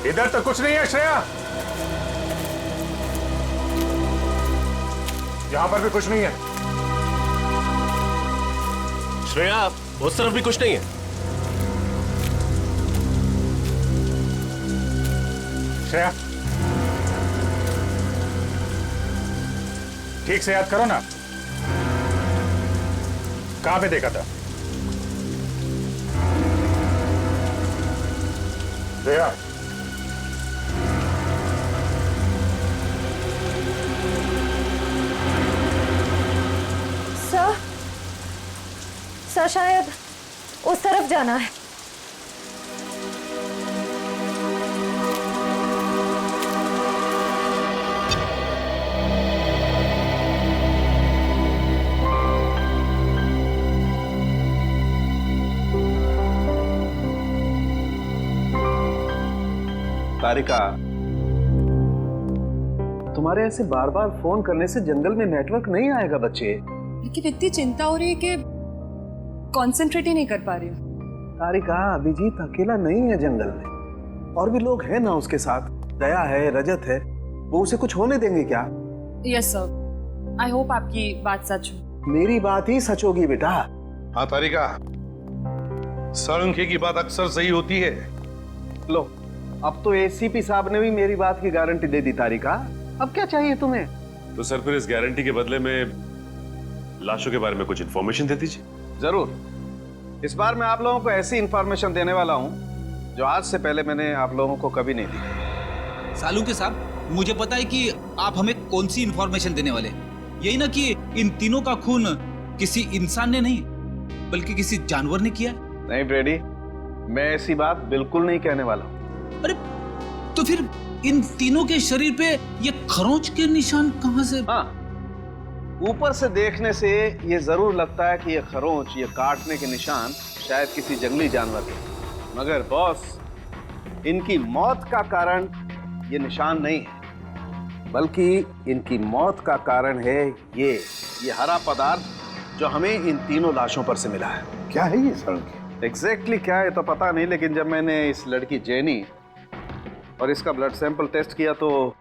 इधर तो कुछ नहीं है श्रेया, यहां पर भी कुछ नहीं है। श्रेया, उस तरफ भी कुछ नहीं है। श्रेया, ठीक से याद करो ना, कहां पे देखा था? श्रेया, सर शायद उस तरफ जाना है। तारिका, तुम्हारे ऐसे बार बार फोन करने से जंगल में नेटवर्क नहीं आएगा बच्चे। लेकिन इतनी चिंता हो रही है कि कंसंट्रेट ही नहीं कर पा रही हूँ। तारिका, अभिजीत अकेला नहीं है जंगल में, और भी लोग हैं ना उसके साथ। दया है, रजत है, वो उसे कुछ होने देंगे क्या? यस सर, आई होप आपकी बात सच हो। मेरी बात ही सच होगी बेटा। हाँ तारिका, सड़ंखे की बात अक्सर सही होती है। लो, अब तो एसीपी साहब ने भी मेरी बात की गारंटी दे दी। तारिका, अब क्या चाहिए तुम्हें? तो सर फिर इस गारंटी के बदले में लाशों के बारे में कुछ इंफॉर्मेशन दे दीजिए। जरूर। इस बार मैं आप लोगों को ऐसी इंफॉर्मेशन देने वाला हूं जो आज से पहले मैंने आप लोगों को कभी नहीं दी। सालुंके साहब, मुझे पता है कि आप हमें कौन सी इंफॉर्मेशन देने वाले। यही ना कि इन तीनों का खून किसी इंसान ने नहीं बल्कि किसी जानवर ने किया। नहीं ब्रेडी, मैं ऐसी बात बिल्कुल नहीं कहने वाला। अरे तो फिर इन तीनों के शरीर पे ये खरोंच के निशान कहां से? हाँ, ऊपर से देखने से ये जरूर लगता है कि ये खरोंच, ये काटने के निशान शायद किसी जंगली जानवर के। मगर बॉस, इनकी मौत का कारण ये निशान नहीं है, बल्कि इनकी मौत का कारण है ये हरा पदार्थ जो हमें इन तीनों लाशों पर से मिला है। क्या है ये सड़ंखे? एग्जैक्टली क्या है तो पता नहीं, लेकिन जब मैंने इस लड़की जेनी और इसका ब्लड सैंपल टेस्ट किया तो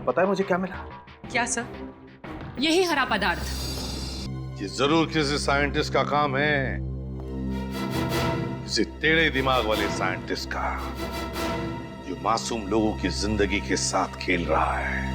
पता है मुझे क्या मिला? क्या सर? यही हरा पदार्थ? ये जरूर किसी साइंटिस्ट का काम है, किसी टेढ़े दिमाग वाले साइंटिस्ट का, जो मासूम लोगों की जिंदगी के साथ खेल रहा है।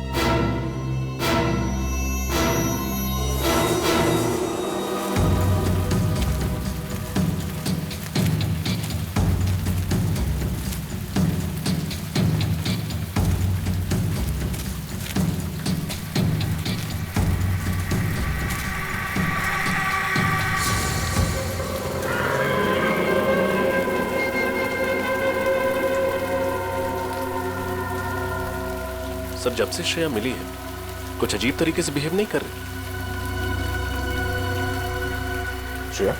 सर, जब से श्रेया मिली है कुछ अजीब तरीके से बिहेव नहीं कर रही। श्रेया,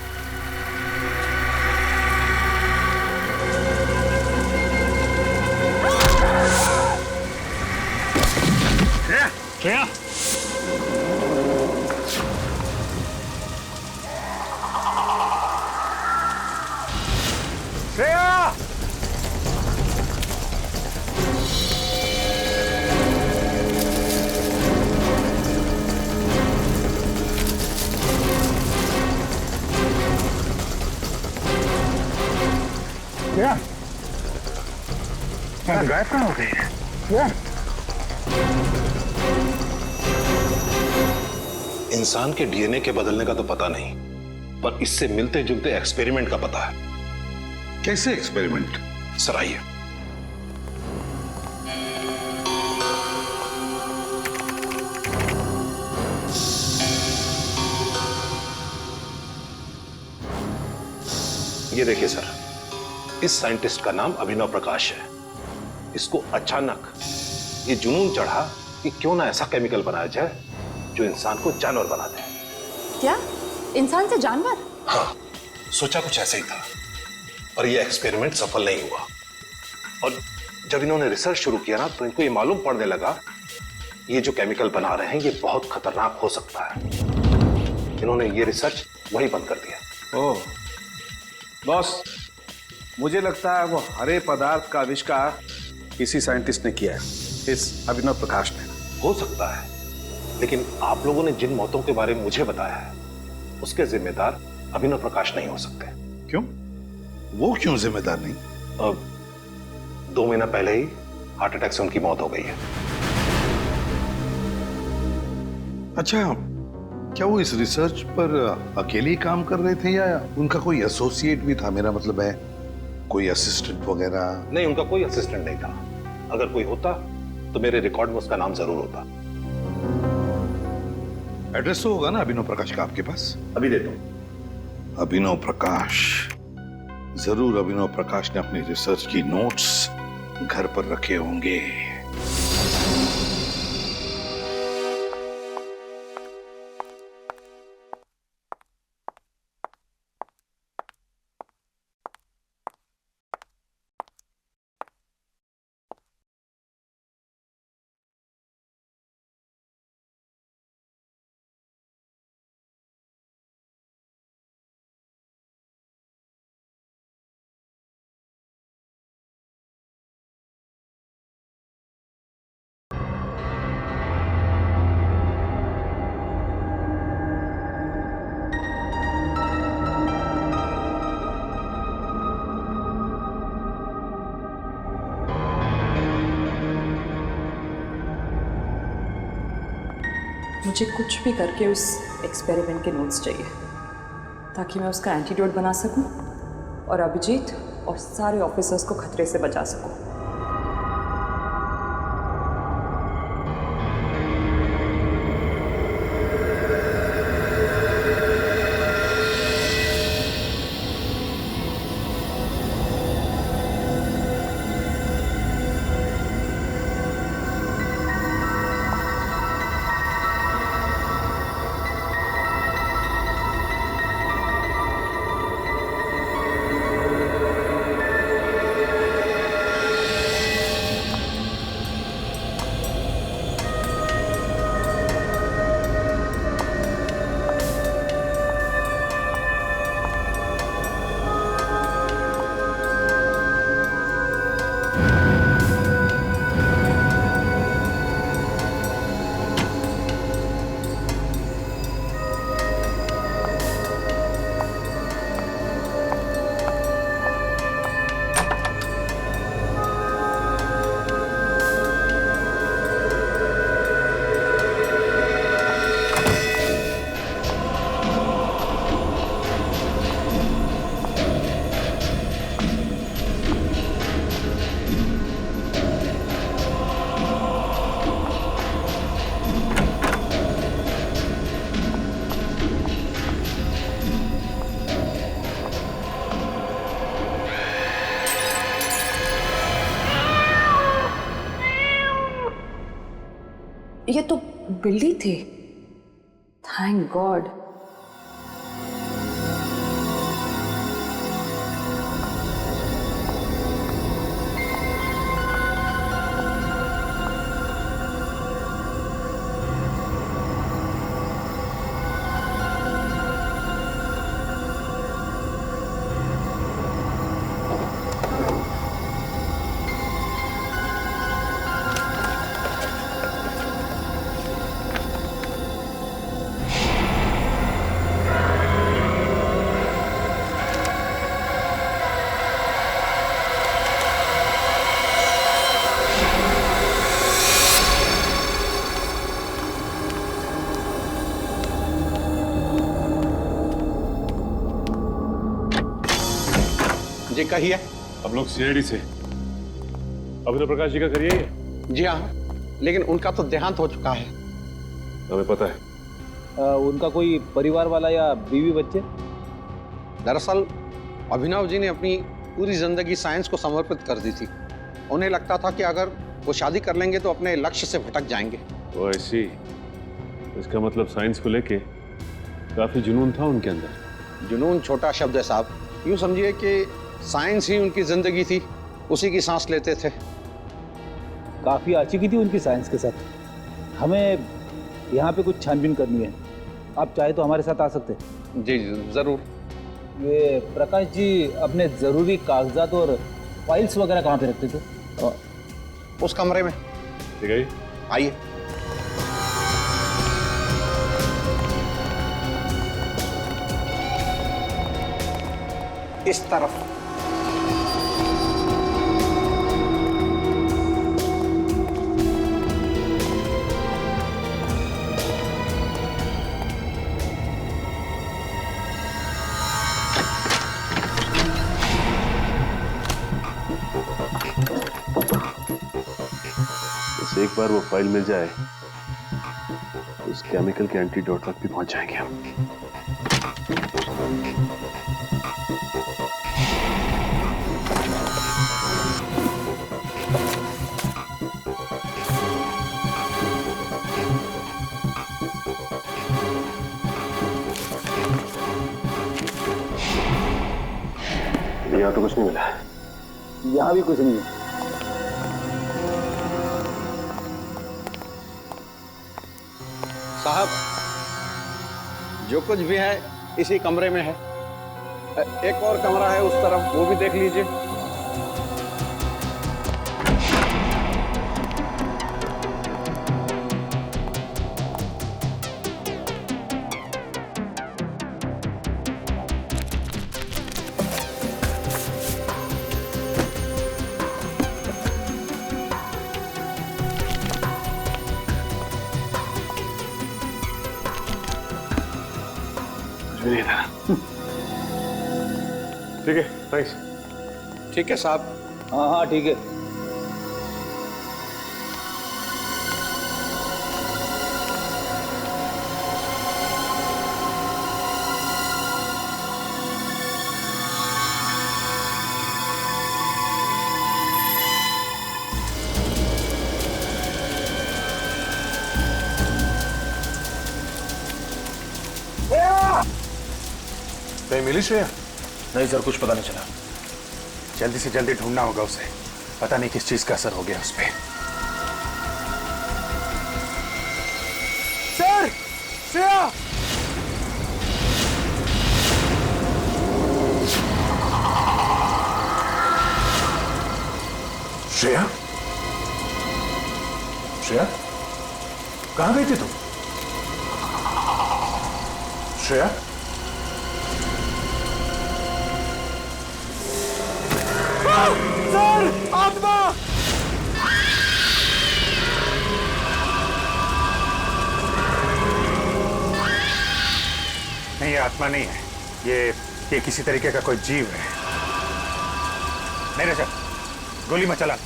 श्रेया, श्रेया, श्रेया, गायब कहाँ हो गई है? इंसान के डीएनए के बदलने का तो पता नहीं, पर इससे मिलते जुलते एक्सपेरिमेंट का पता है। कैसे एक्सपेरिमेंट? सर आइए। ये देखिए सर, इस साइंटिस्ट का नाम अभिनव प्रकाश है। इसको अचानक ये जुनून चढ़ा कि क्यों ना ऐसा केमिकल बनाया जाए जो इंसान को जानवर बना दे। क्या? इंसान से जानवर? हाँ, सोचा कुछ ऐसा ही था, और ये एक्सपेरिमेंट सफल नहीं हुआ। और जब इन्होंने रिसर्च शुरू किया ना, तो इनको ये मालूम पड़ने लगा ये जो केमिकल बना रहे हैं ये बहुत खतरनाक हो सकता है। इन्होंने ये रिसर्च वही बंद कर दिया। ओह बॉस, मुझे लगता है वो हरे पदार्थ का आविष्कार इसी साइंटिस्ट ने किया है, इस अभिनव प्रकाश ने। हो सकता है, लेकिन आप लोगों ने जिन मौतों के बारे में मुझे बताया है उसके जिम्मेदार अभिनव प्रकाश नहीं हो सकते। क्यों? वो क्यों जिम्मेदार नहीं? अब 2 महीना पहले ही हार्ट अटैक से उनकी मौत हो गई है। अच्छा, क्या वो इस रिसर्च पर अकेले ही काम कर रहे थे या उनका कोई एसोसिएट भी था? मेरा मतलब है कोई असिस्टेंट वगैरह? नहीं, उनका कोई असिस्टेंट नहीं था। अगर कोई होता तो मेरे रिकॉर्ड में उसका नाम जरूर होता। एड्रेस तो होगा ना अभिनव प्रकाश का आपके पास? अभी देता हूं। अभिनव प्रकाश, जरूर अभिनव प्रकाश ने अपनी रिसर्च की नोट्स घर पर रखे होंगे। मुझे कुछ भी करके उस एक्सपेरिमेंट के नोट्स चाहिए ताकि मैं उसका एंटीडोट बना सकूं और अभिजीत और सारे ऑफिसर्स को खतरे से बचा सकूं। ये तो बिल्ली थी। Thank God. जी कहिए। हम लोग सीआईडी से अभिनव प्रकाश जी का करिए ये? जी हाँ, लेकिन उनका तो देहांत हो चुका है। हमें पता है। उनका कोई परिवार वाला या बीवी बच्चे? दरअसल अभिनव जी ने अपनी पूरी जिंदगी साइंस को समर्पित कर दी थी। उन्हें लगता था कि अगर वो शादी कर लेंगे तो अपने लक्ष्य से भटक जाएंगे। वो ऐसी, इसका मतलब साइंस को लेके काफी जुनून था उनके अंदर। जुनून छोटा शब्द है साहब, यूं समझिए कि साइंस ही उनकी जिंदगी थी, उसी की सांस लेते थे। काफी आशिकी थी उनकी साइंस के साथ। हमें यहाँ पे कुछ छानबीन करनी है, आप चाहे तो हमारे साथ आ सकते हैं। जी जरूर। ये प्रकाश जी अपने जरूरी कागजात और फाइल्स वगैरह कहाँ पे रखते थे? उस कमरे में। ठीक है, आइए। इस तरफ। बस एक बार वो फाइल मिल जाए तो उस केमिकल के एंटीडोट तक भी पहुंच जाएंगे हम। यहाँ तो कुछ नहीं मिला। यहाँ भी कुछ नहीं है। साहब, जो कुछ भी है इसी कमरे में है। एक और कमरा है उस तरफ, वो भी देख लीजिए। ठीक है, थैंक्स। ठीक है साहब। हाँ हाँ ठीक है। नहीं मिली श्रेया? नहीं सर, कुछ पता नहीं चला। जल्दी से जल्दी ढूंढना होगा उसे। पता नहीं किस चीज का असर हो गया उस पे। सर, श्रेया! श्रेया? श्रेया? कहां गई थी तुम? श्रेया? सर, आत्मा! नहीं, ये आत्मा नहीं है। ये किसी तरीके का कोई जीव है। नहीं सर, गोली मत चला।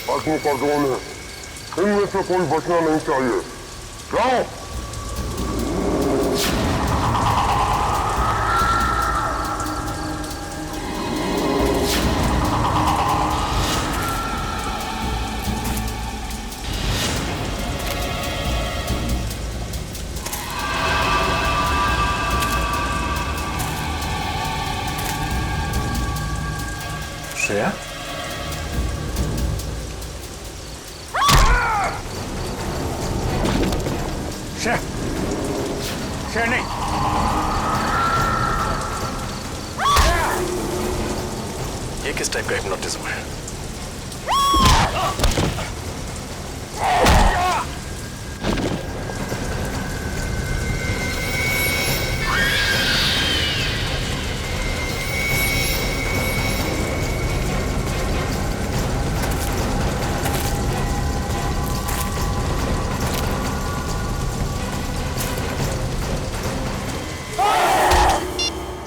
बाकी कौन है? इनमें से कोई बचना नहीं चाहिए। जाओ। श्रेया? श्रेया! श्रेया नहीं! ये किस टाइप का हिप्नोटिज्म है?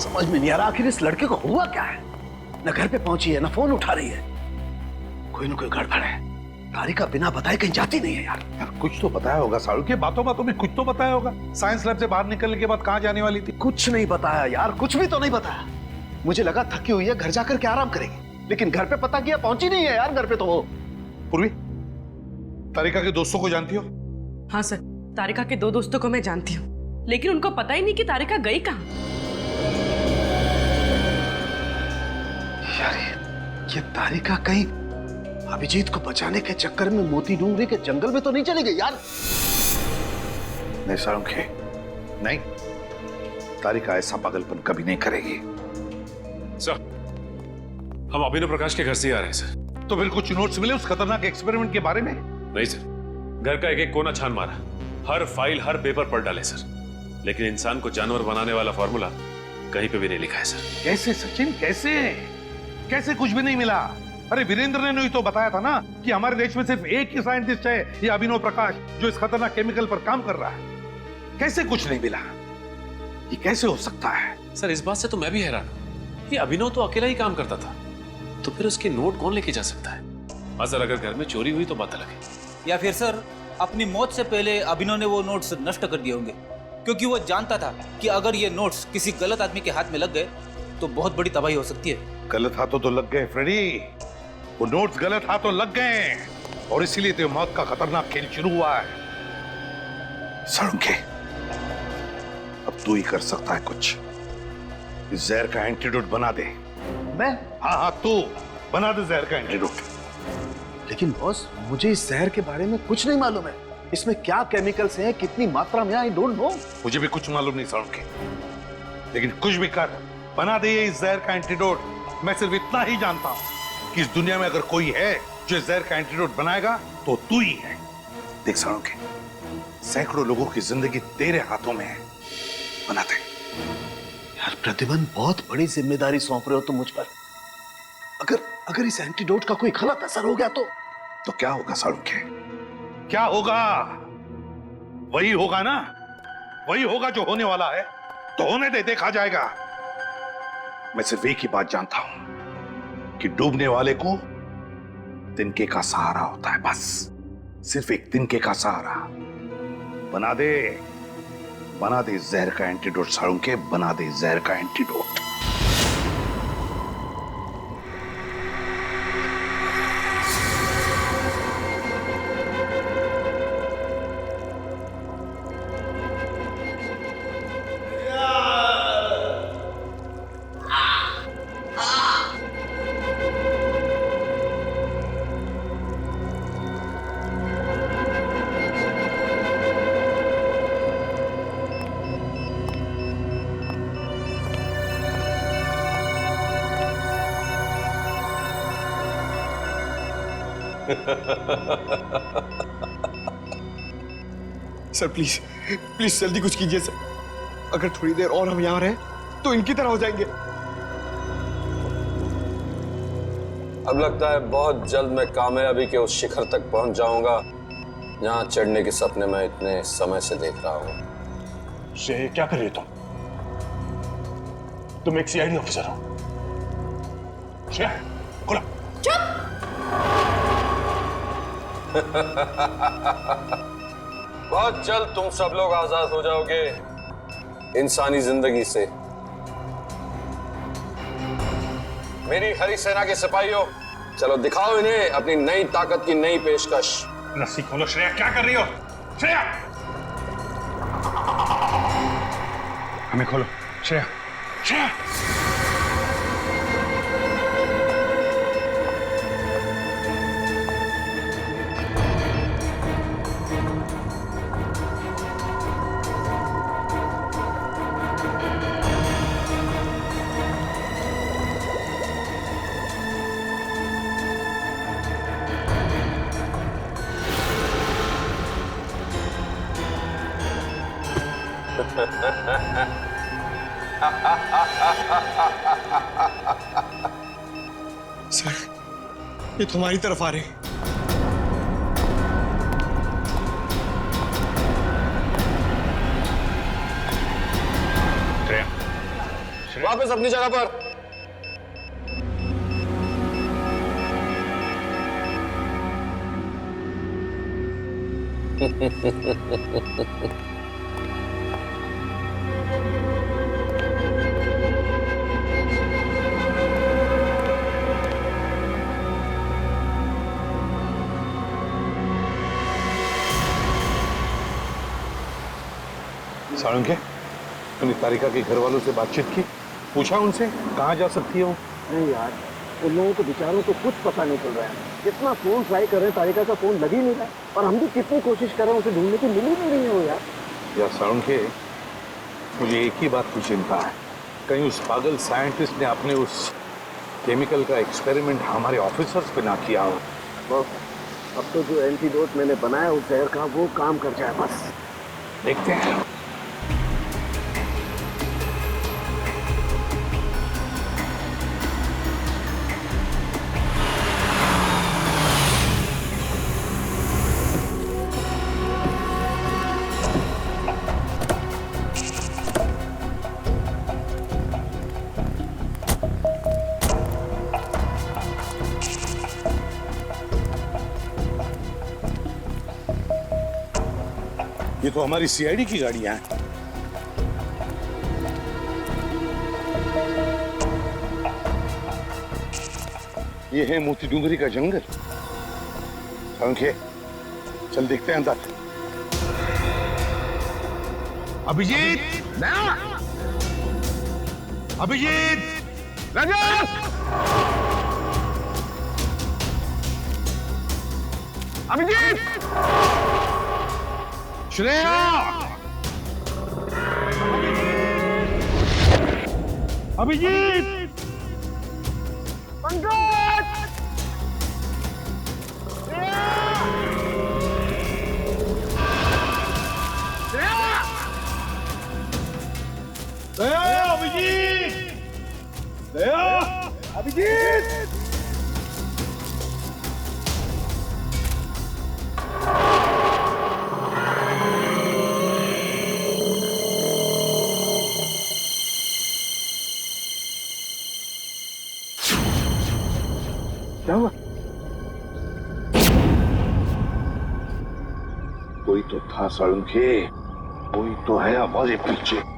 समझ में नहीं आ रहा आखिर इस लड़के को हुआ क्या है। न घर पे पहुंची है, न फोन उठा रही है। कोई न कोई गड़बड़ है। तारिका बिना बताए कहीं जाती नहीं है यार। कुछ तो बताया होगा साड़ू के, बातों बातों में कुछ तो बताया होगा। साइंस लैब से बाहर निकलने के बाद कहाँ जाने वाली थी? कुछ नहीं बताया यार, कुछ भी तो नहीं बताया। मुझे लगा थकी हुई है, घर जाकर के आराम करेगी, लेकिन घर पे पता किया पहुंची नहीं है यार। घर पे तो वो पूर्वी, तारिका के दोस्तों को जानती हो? हाँ सर, तारिका के 2 दोस्तों को मैं जानती हूँ, लेकिन उनको पता ही नहीं कि तारिका गई कहाँ। यार ये तारिका कहीं अभिजीत को बचाने के चक्कर में मोती डूंगरी के जंगल में तो नहीं चली गई यार? नहीं साळुंखे, नहीं, तारिका ऐसा पागलपन कभी नहीं करेगी। सर, हम अभिनव प्रकाश के घर से ही आ रहे हैं सर। तो फिर कुछ नोट्स मिले उस खतरनाक एक्सपेरिमेंट के बारे में? नहीं सर, घर का एक एक कोना छान मारा, हर फाइल हर पेपर पढ़ डाले सर, लेकिन इंसान को जानवर बनाने वाला फॉर्मूला कहीं पे भी नहीं लिखा है सर। कैसे सचिन, कैसे कैसे कुछ भी नहीं मिला? अरे वीरेंद्र ने तो बताया था ना कि हमारे देश में सिर्फ एक ही साइंटिस्ट है, ये अभिनव प्रकाश, जो इस खतरनाक केमिकल पर काम कर रहा है। कैसे कुछ नहीं मिला? ये कैसे हो सकता है? सर इस बात से तो मैं भी हैरान हूं कि अभिनव तो अकेला ही काम करता था, तो फिर उसके नोट कौन लेके जा सकता है? हाँ सर, अगर घर में चोरी हुई तो बात अलग है। या फिर सर अपनी मौत से पहले अभिनव ने वो नोट्स नष्ट कर दिए होंगे, क्योंकि वो जानता था कि अगर ये नोट्स किसी गलत आदमी के हाथ में लग गए तो बहुत बड़ी तबाही हो सकती है। गलत हाथों तो लग गए फ्रेडी, वो नोट्स गलत हाथों लग गए और इसीलिए तो मौत का खतरनाक खेल शुरू हुआ है। सड़के, अब तू ही कर सकता है कुछ। इस जहर का एंटीडोट बना दे। मैं? हाँ, तू बना दे जहर का एंटीडोट। लेकिन बॉस, मुझे इस जहर के बारे में कुछ नहीं मालूम है। इसमें क्या केमिकल्स हैं, कितनी मात्रा में, आई डोंट नो। मुझे भी कुछ मालूम नहीं सड़के, लेकिन कुछ भी कर, बना दे ये इस जहर का एंटीडोट। मैं सिर्फ इतना ही जानता हूं कि इस दुनिया में अगर कोई है जो इस जहर का एंटीडोट बनाएगा तो तू ही है। देख सड़के, सैकड़ों लोगों की जिंदगी तेरे हाथों में है, बना दे। यार प्रतिबंध, बहुत बड़ी जिम्मेदारी सौंप रहे हो तुम मुझ पर। अगर इस एंटीडोट का कोई गलत असर हो गया तो क्या होगा सड़के? क्या होगा? वही होगा ना, वही होगा जो होने वाला है। तो होने दे, देखा जाएगा। मैं सिर्फ एक ही बात जानता हूं कि डूबने वाले को तिनके का सहारा होता है, बस सिर्फ एक तिनके का सहारा। बना दे जहर का एंटीडोट सड़के, बना दे जहर का एंटीडोट। सर प्लीज प्लीज जल्दी कुछ कीजिए सर। अगर थोड़ी देर और हम यहां रहे तो इनकी तरह हो जाएंगे। अब लगता है बहुत जल्द मैं कामयाबी के उस शिखर तक पहुंच जाऊंगा जहां चढ़ने के सपने मैं इतने समय से देख रहा हूं। श्रेय, क्या कर रहे हो तुम एक सीआईडी ऑफिसर हो। श्रेय, खोलो। बहुत जल्द तुम सब लोग आजाद हो जाओगे इंसानी जिंदगी से। मेरी हरी सेना के सिपाहियों, चलो दिखाओ इन्हें अपनी नई ताकत की नई पेशकश। रस्सी खोलो। श्रेया, क्या कर रही हो? श्रेया, हमें खोलो। श्रेया, श्रेया। सर, ये तुम्हारी तरफ आ रहे हैं। वापस अपनी जगह पर। सारंग, तूने तारिका के घर वालों से बातचीत की? पूछा उनसे कहाँ जा सकती है वो? नहीं यार, उन लोगों को बेचारों को कुछ पता नहीं चल रहा है। कितना फोन ट्राई कर रहे हैं, तारिका का फोन लग ही नहीं रहा है। और हम भी कितनी कोशिश कर रहे हैं उसे ढूंढने की, मिल ही नहीं रही है वो यार। सारंग, मुझे एक ही बात की चिंता है, कहीं उस पागल साइंटिस्ट ने अपने उस केमिकल का एक्सपेरिमेंट हमारे ऑफिसर्स पे ना किया हो। बॉस, अब तो जो एंटीडोट मैंने बनाया उस जहर का वो काम कर जाए बस। देखते हैं। ये तो हमारी सीआईडी की गाड़ियां हैं। ये है मोती डूंगरी का जंगल। संख्य, चल देखते हैं अंदर। अभिजीत, अभिजीत, रजत, अभिजीत, श्रेया, अभिजीत, पंकज, अभिजीत, अभिजीत। क्या हुआ? कोई तो था साळुंखे, कोई तो है हमारे पीछे।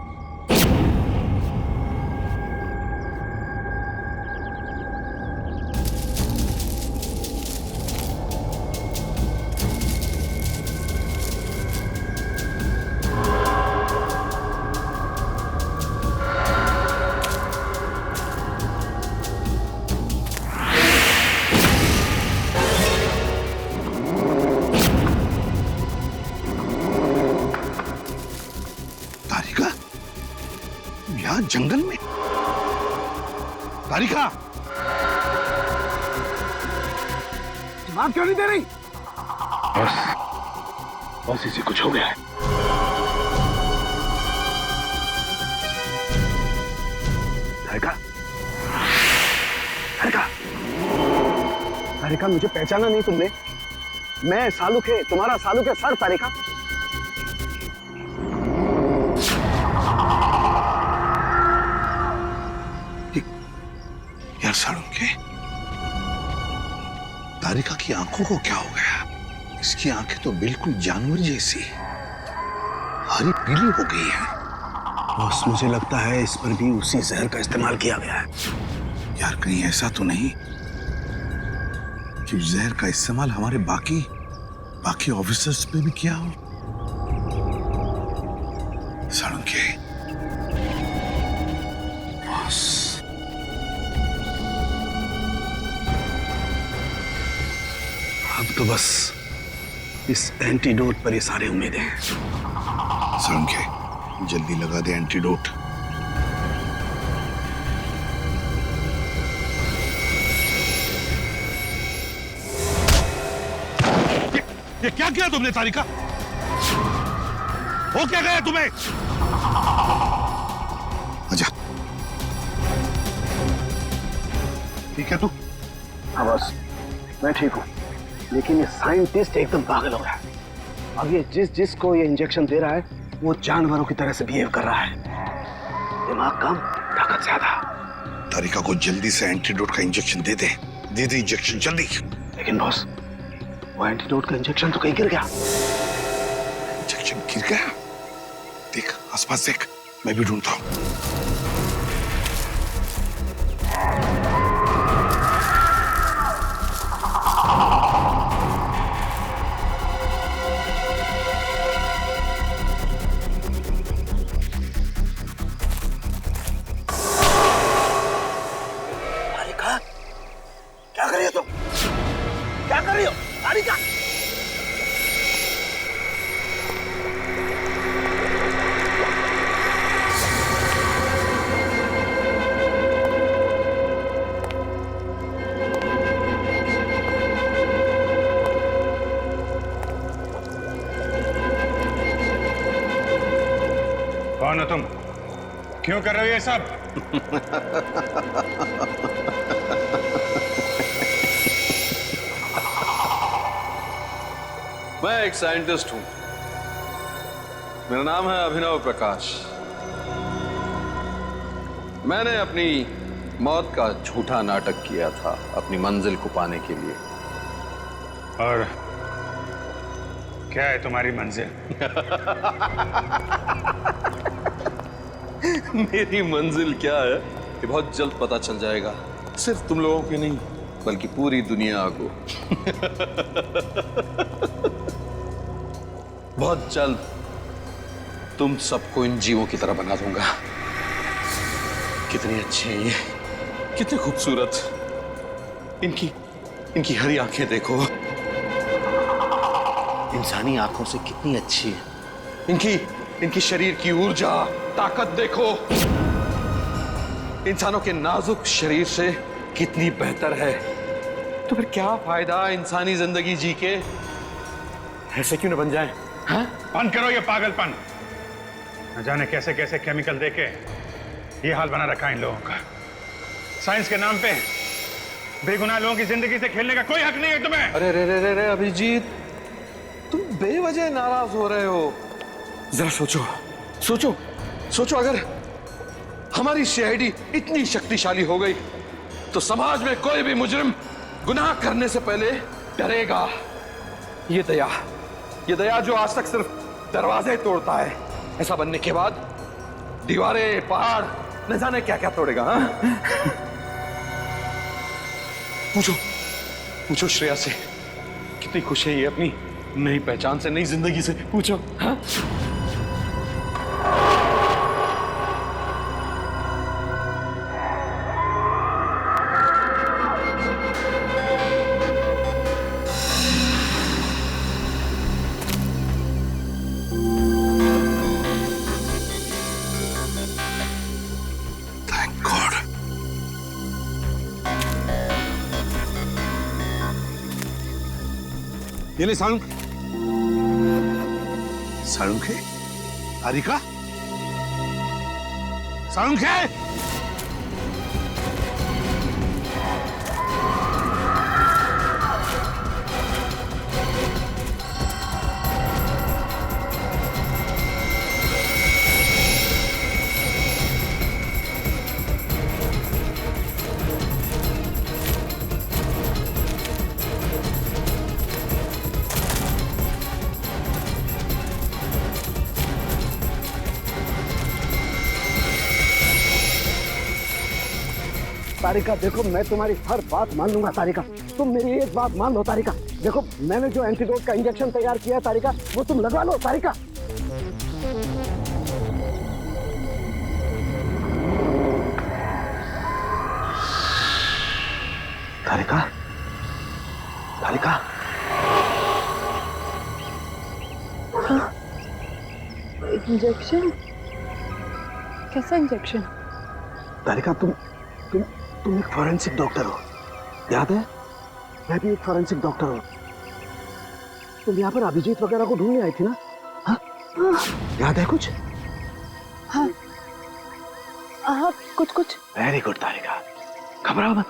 जंगल में तारिका जवाब क्यों नहीं दे रही? बस इसे कुछ हो गया है। तारिका, तारिका, तारिका, मुझे पहचाना नहीं तुमने? मैं सालुक है, तुम्हारा सालुक है सर। तारिका, यार साळुंखे, तारिका की आंखों को क्या हो गया? इसकी आंखें तो बिल्कुल जानवर जैसी हरी पीली हो गई है। बॉस, मुझे लगता है इस पर भी उसी जहर का इस्तेमाल किया गया है। यार कहीं ऐसा तो नहीं कि जहर का इस्तेमाल हमारे बाकी ऑफिसर्स पे भी किया हो? साळुंखे, बॉस, अब तो बस इस एंटीडोट पर ही सारी उम्मीदें हैं। साळुंखे, जल्दी लगा दे एंटीडोट। ये क्या किया तुमने तारिका? हो क्या गया तुम्हें? आजा। ठीक है तू? हाँ बस, मैं ठीक हूँ, लेकिन ये साइंटिस्ट एकदम पागल हो रहा है। अब ये जिसको ये इंजेक्शन दे रहा है वो जानवरों की तरह से बिहेव कर रहा है। दिमाग कम, ताकत ज्यादा। तारिका को जल्दी से एंटीडोट का इंजेक्शन दे दे इंजेक्शन जल्दी। लेकिन बॉस, वो एंटीडोट का इंजेक्शन तो कहीं गिर गया। इंजेक्शन गिर गया? देख आसपास देख, मैं भी ढूंढता हूँ। क्या कर रही हो तुम? क्या कर रही हो तारिका? कौन हो तुम? क्यों कर रहे हो ये सब? मैं एक साइंटिस्ट हूं। मेरा नाम है अभिनव प्रकाश। मैंने अपनी मौत का झूठा नाटक किया था अपनी मंजिल को पाने के लिए। और क्या है तुम्हारी मंजिल? मेरी मंजिल क्या है ये बहुत जल्द पता चल जाएगा। सिर्फ तुम लोगों की नहीं बल्कि पूरी दुनिया को। बहुत जल्द तुम सबको इन जीवों की तरह बना दूंगा। कितनी अच्छी है ये, कितनी खूबसूरत। इनकी हरी आंखें देखो, इंसानी आंखों से कितनी अच्छी है। इनकी शरीर की ऊर्जा, ताकत देखो, इंसानों के नाजुक शरीर से कितनी बेहतर है। तो फिर क्या फायदा इंसानी जिंदगी जी के? ऐसे क्यों न बन जाए? हाँ? बंद करो ये पागलपन। न जाने कैसे कैसे केमिकल देके ये हाल बना रखा है इन लोगों का। साइंस के नाम पे बेगुनाह लोगों की जिंदगी से खेलने का कोई हक नहीं है तुम्हें। अरे रे रे रे रे अभिजीत, तुम बेवजह नाराज हो रहे हो। जरा सोचो अगर हमारी सीआईडी इतनी शक्तिशाली हो गई तो समाज में कोई भी मुजरिम गुनाह करने से पहले डरेगा। ये दया जो आज तक सिर्फ दरवाजे तोड़ता है, ऐसा बनने के बाद दीवारें, पहाड़, न जाने क्या क्या तोड़ेगा। हाँ? पूछो श्रेया से कितनी खुश है ये अपनी नई पहचान से, नई जिंदगी से। पूछो। हाँ? ये ले सालुंख है? तारिका? सालुंख है? तारिका देखो, मैं तुम्हारी हर बात मान लूंगा तारिका। तुम मेरी एक बात मान लो तारिका। देखो मैंने जो एंटीडोट का इंजेक्शन तैयार किया है तारिका, वो तुम लगवा लो तारिका। तारिका इंजेक्शन? कैसा इंजेक्शन? तारिका तुम एक फॉरेंसिक डॉक्टर हो, याद है? मैं भी एक फॉरेंसिक डॉक्टर हूँ। तुम यहाँ पर अभिजीत वगैरह को ढूंढने आई थी ना? हाँ? याद है कुछ? हाँ कुछ। वेरी गुड तारिका, घबराओ मत,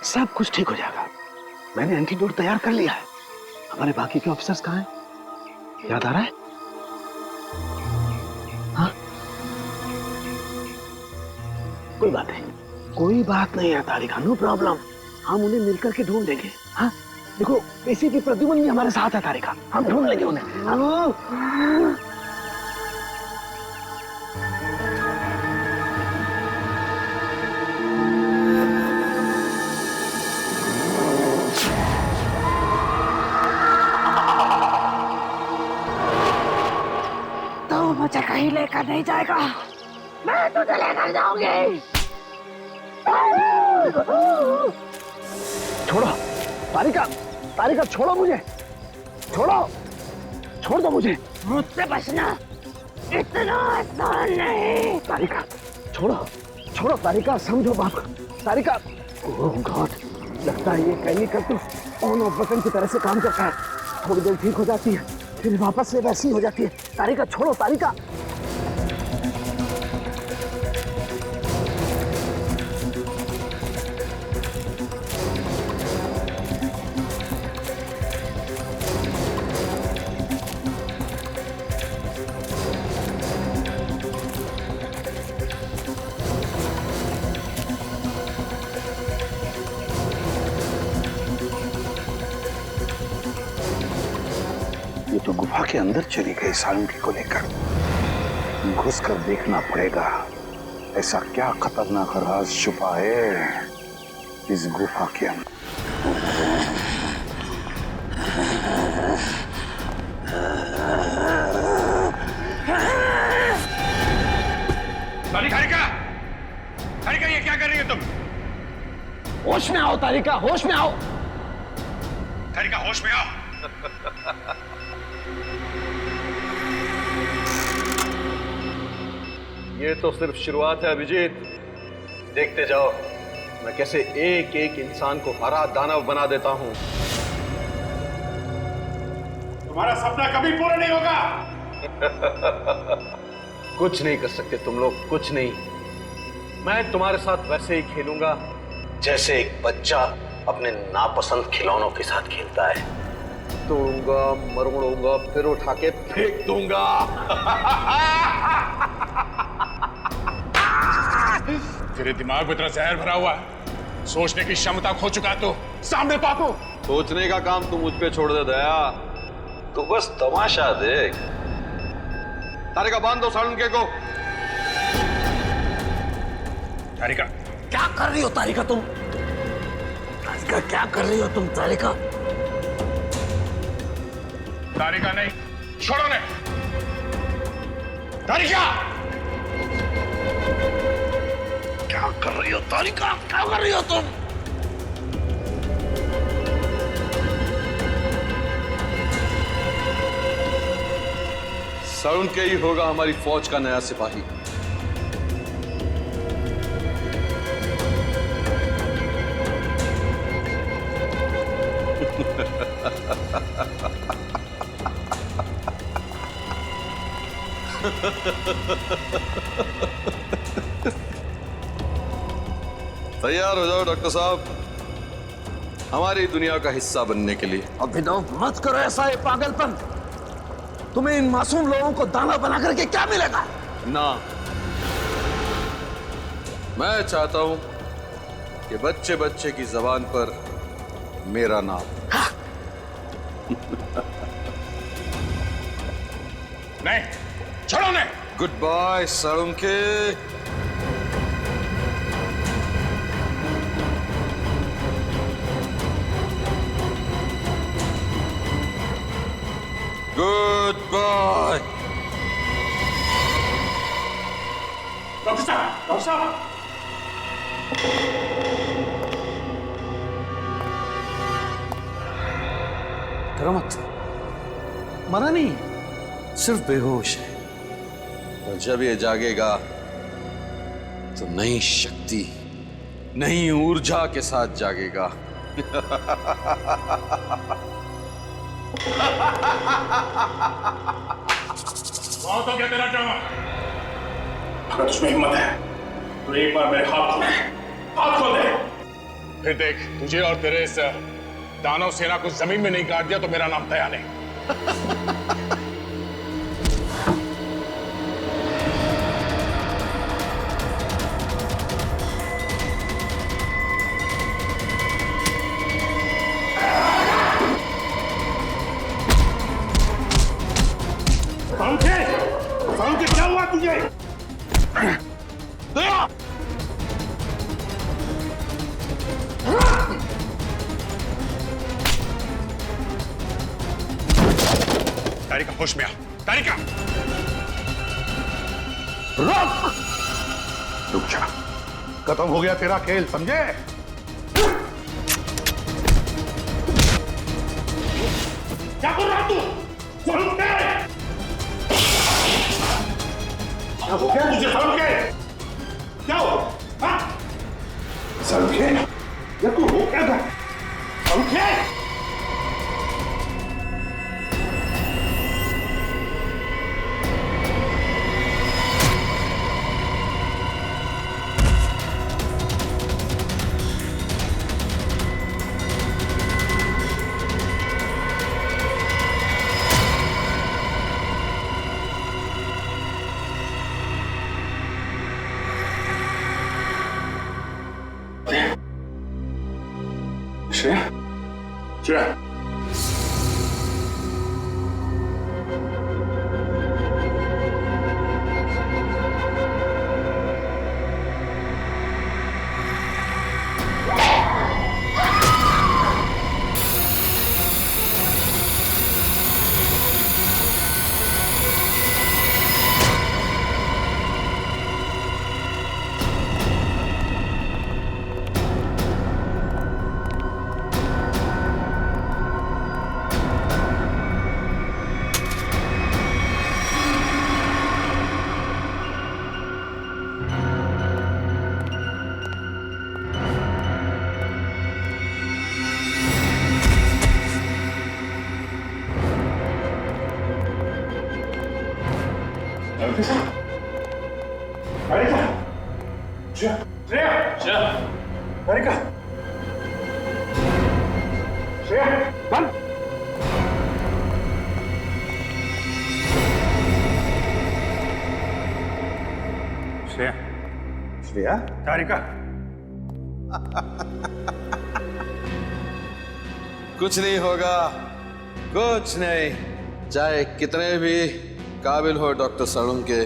सब कुछ ठीक हो जाएगा। मैंने एंटीडोट तैयार कर लिया है। हमारे बाकी के ऑफिसर्स कहाँ हैं? याद आ रहा है? हाँ? कोई बात नहीं है तारिका, नो प्रॉब्लम। हम उन्हें मिलकर के ढूंढ लेंगे। हाँ? देखो एसीपी प्रद्युमन भी हमारे साथ है तारिका, हम ढूंढ लेंगे उन्हें। तो मुझे कहीं लेकर नहीं जाएगा, मैं तुझे लेकर जाऊंगी। छोड़ो तारिका छोड़ो मुझे, छोड़ दो मुझे। मुझसे बचना इतना आसान नहीं। तारिका छोड़ो तारिका, समझो बात। तारिका, ओह गॉड, लगता है ये केमिकल तो ऑन ऑफ बटन की तरह से काम करता है। थोड़ी देर ठीक हो जाती है, फिर वापस से वैसी हो जाती है। तारिका छोड़ो तारिका। गुफा के अंदर चली गई सालुंकी को लेकर। घुस कर देखना पड़ेगा, ऐसा क्या खतरनाक राज छुपा है इस गुफा के अंदर। तारिका, तारिका ये क्या कर रही हो तुम? होश में आओ तारिका, होश में आओ। तारिका होश में आओ। ये तो सिर्फ शुरुआत है अभिजीत, देखते जाओ मैं कैसे एक एक इंसान को हरा दानव बना देता हूं। तुम्हारा सपना कभी पूरा नहीं होगा। कुछ नहीं कर सकते तुम लोग, कुछ नहीं। मैं तुम्हारे साथ वैसे ही खेलूंगा जैसे एक बच्चा अपने नापसंद खिलौनों के साथ खेलता है। तोड़ूंगा, मरोड़ूंगा, फिर उठा के फेंक दूंगा। तेरे दिमाग में इतना जहर भरा हुआ है, सोचने की क्षमता खो चुका तो सामने पापू। सोचने का काम तू मुझ पे छोड़ दे दया, तू बस तमाशा देख। तारिका बांध दो सालुंके को। तारिका क्या कर रही हो तारिका तुम? तारिका क्या कर रही हो तुम तारिका? तारिका नहीं, छोड़ो ने। तारिका क्या कर रही हो तारिका? क्या कर रही हो तुम? सालुंके ही होगा हमारी फौज का नया सिपाही। तैयार हो जाओ डॉक्टर साहब, हमारी दुनिया का हिस्सा बनने के लिए। अभिनव मत करो ऐसा, ये पागलपन। तुम्हें इन मासूम लोगों को दाना बना करके क्या मिलेगा? ना, मैं चाहता हूं कि बच्चे बच्चे की जबान पर मेरा नाम। नहीं, छोड़ो ने। Good bye Salunke. Good bye. Doctor साहब, डॉक्टर साहब। डरो मत, मरा नहीं, सिर्फ बेहोश है। और जब ये जागेगा तो नई शक्ति, नई ऊर्जा के साथ जागेगा। बहुत हो गया तेरा ड्रामा। अगर तुझमें हिम्मत है तो एक बार मेरे हाथ खोल दे, हाथ खोल दे। फिर देख, तुझे और तेरे इस दानव सेना को जमीन में नहीं काट दिया तो मेरा नाम दया नहीं। क्या हुआ तुझे? तारिका होश में आ, तारिका रुक जा, खत्म हो गया तेरा खेल, समझे? क्या कर रहा तू? क्या हो गया तुझे? सालुंके क्या हो? हाँ? सालुंके ये तू हो क्या? सालुंके श्रेया, श्रेया, तारिका, श्रेया, श्रेया, श्रेया, तारिका, श्रेया, बंद। श्रेया, श्रेया, तारिका। कुछ नहीं होगा, कुछ नहीं। चाहे कितने भी काबिल हो डॉक्टर साळुंके,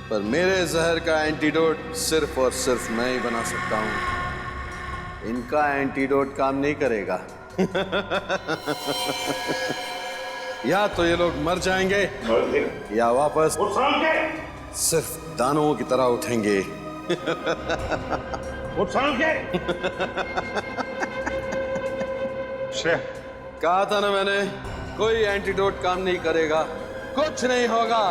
पर मेरे जहर का एंटीडोट सिर्फ और सिर्फ मैं ही बना सकता हूं। इनका एंटीडोट काम नहीं करेगा। या तो ये लोग मर जाएंगे या वापस सिर्फ दानवों की तरह उठेंगे। कहा था ना मैंने, कोई एंटीडोट काम नहीं करेगा, कुछ नहीं होगा।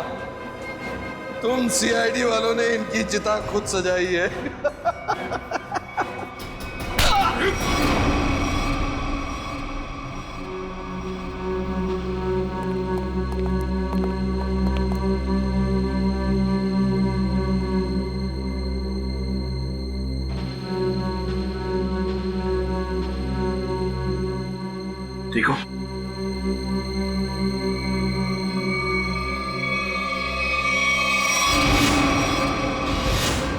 तुम सीआईडी वालों ने इनकी चिता खुद सजाई है। ठीक हो?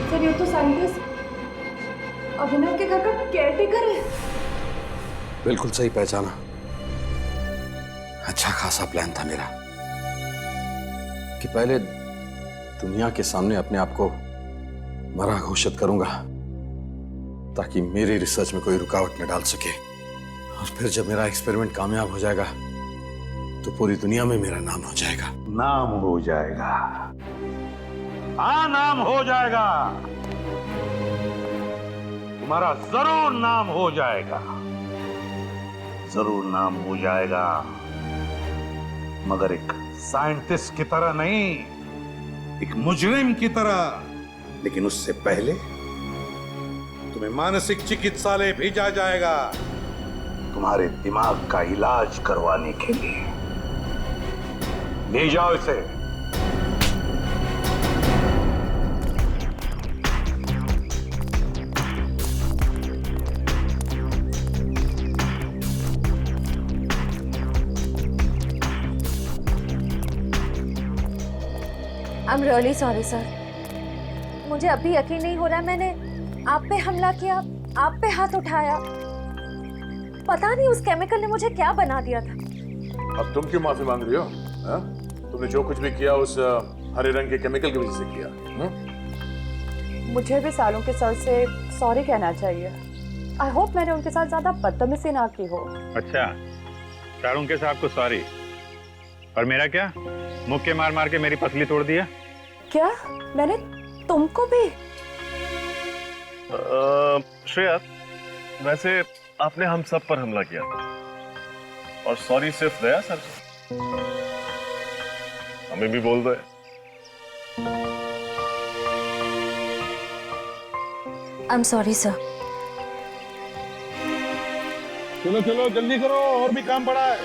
सर, ये तो साइंटिस्ट अभिनव के घर का केयरटेकर है। बिल्कुल सही पहचाना। अच्छा खासा प्लान था मेरा कि पहले दुनिया के सामने अपने आप को मरा घोषित करूंगा ताकि मेरी रिसर्च में कोई रुकावट न डाल सके, और फिर जब मेरा एक्सपेरिमेंट कामयाब हो जाएगा तो पूरी दुनिया में मेरा नाम हो जाएगा। नाम हो जाएगा, हाँ नाम हो जाएगा, तुम्हारा जरूर नाम हो जाएगा, जरूर नाम हो जाएगा, मगर एक साइंटिस्ट की तरह नहीं, एक मुजरिम की तरह। लेकिन उससे पहले तुम्हें मानसिक चिकित्सालय भेजा जाएगा तुम्हारे दिमाग का इलाज करवाने के लिए। ले जाओ इसे। I am really sorry sir, मुझे अभी यकीन नहीं हो रहा है मैंने आप पे हमला किया, आप पे हाथ उठाया। पता नहीं उस केमिकल ने मुझे क्या बना दिया था। अब तुम क्यों माफी मांग रही हो? हा? तुमने जो कुछ भी किया उस हरे रंग के केमिकल की वजह से किया। मुझे भी सालों के सर से सॉरी कहना चाहिए। आई होप मैंने उनके साथ ज्यादा बदतमीजी ना की हो। अच्छा, साळुंके साहब को सॉरी, और मेरा क्या? मुक्के मार मार के मेरी पसली तोड़ दिया। क्या मैंने तुमको भी? श्रेया, वैसे आपने हम सब पर हमला किया था, और सॉरी सिर्फ दया सर से। हमें भी बोल दो। I am sorry sir. चलो चलो जल्दी करो, और भी काम पड़ा है।